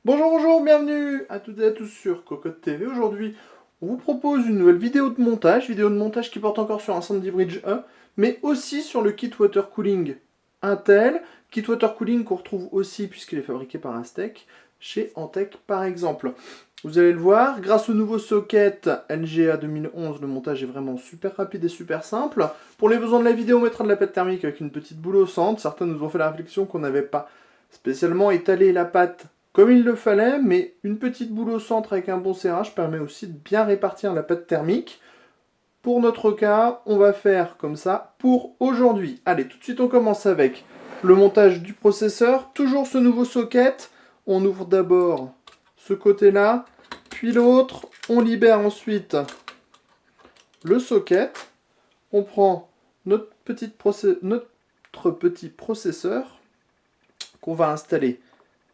Bonjour, bonjour, bienvenue à toutes et à tous sur Cocotte TV. Aujourd'hui, on vous propose une nouvelle vidéo de montage qui porte encore sur un Sandy Bridge 1, mais aussi sur le kit water cooling Intel, kit water cooling qu'on retrouve aussi, puisqu'il est fabriqué par Aztec, chez Antec par exemple. Vous allez le voir, grâce au nouveau socket LGA 2011, le montage est vraiment super rapide et super simple. Pour les besoins de la vidéo, on mettra de la pâte thermique avec une petite boule au centre. Certains nous ont fait la réflexion qu'on n'avait pas spécialement étalé la pâte comme il le fallait, mais une petite boule au centre avec un bon serrage permet aussi de bien répartir la pâte thermique. Pour notre cas, on va faire comme ça pour aujourd'hui. Allez, tout de suite on commence avec le montage du processeur. Toujours ce nouveau socket. On ouvre d'abord ce côté-là, puis l'autre. On libère ensuite le socket. On prend notre petit processeur qu'on va installer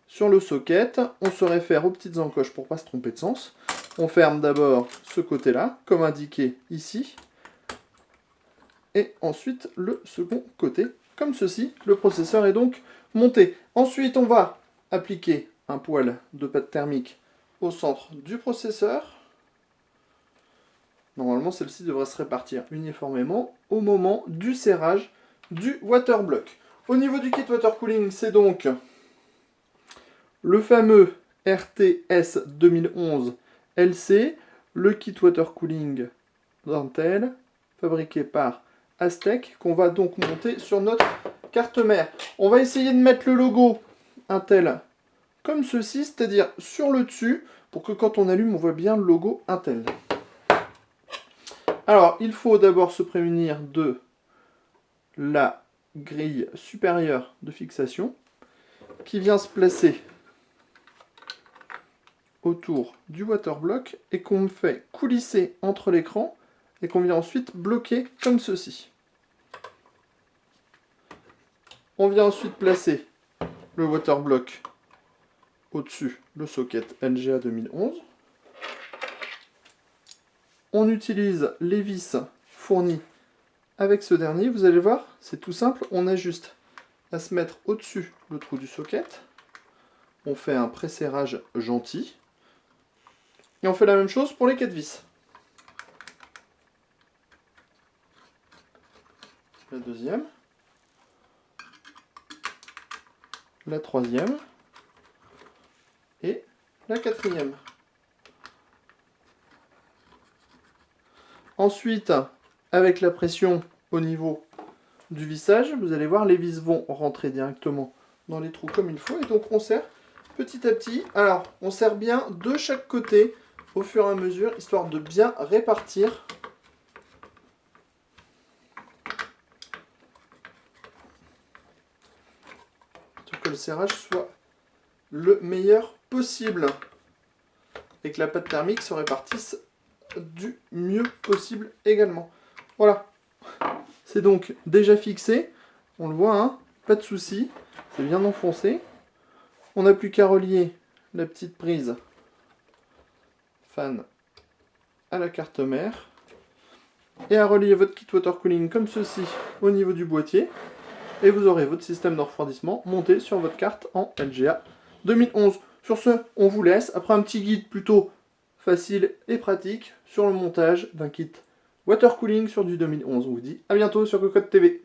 sur le socket. On se réfère aux petites encoches pour ne pas se tromper de sens. On ferme d'abord ce côté-là, comme indiqué ici. Et ensuite le second côté, comme ceci. Le processeur est donc monté. Ensuite, on va appliquer un poêle de pâte thermique au centre du processeur. Normalement, celle-ci devrait se répartir uniformément au moment du serrage du water block. Au niveau du kit water cooling, c'est donc le fameux RTS 2011 LC, le kit water cooling d'Intel, fabriqué par Aztec, qu'on va donc monter sur notre carte mère. On va essayer de mettre le logo Intel comme ceci, c'est-à-dire sur le dessus, pour que quand on allume, on voit bien le logo Intel. Alors, il faut d'abord se prémunir de la grille supérieure de fixation, qui vient se placer autour du waterblock et qu'on fait coulisser entre l'écran et qu'on vient ensuite bloquer comme ceci. On vient ensuite placer le waterblock au-dessus le socket LGA 2011. On utilise les vis fournies avec ce dernier. Vous allez voir, c'est tout simple. On a juste à se mettre au-dessus le trou du socket. On fait un pré-serrage gentil. Et on fait la même chose pour les 4 vis. La deuxième. La troisième. Et la quatrième. Ensuite, avec la pression au niveau du vissage, vous allez voir, les vis vont rentrer directement dans les trous comme il faut. Et donc on serre petit à petit. Alors, on serre bien de chaque côté au fur et à mesure, histoire de bien répartir pour que le serrage soit le meilleur possible et que la pâte thermique se répartisse du mieux possible également. Voilà, c'est donc déjà fixé, on le voit, hein, pas de souci, c'est bien enfoncé. On n'a plus qu'à relier la petite prise fan à la carte mère et à relier votre kit water cooling comme ceci au niveau du boîtier et vous aurez votre système de refroidissement monté sur votre carte en LGA 2011. Sur ce, on vous laisse après un petit guide plutôt facile et pratique sur le montage d'un kit water cooling sur du 2011. On vous dit à bientôt sur Cocotte TV.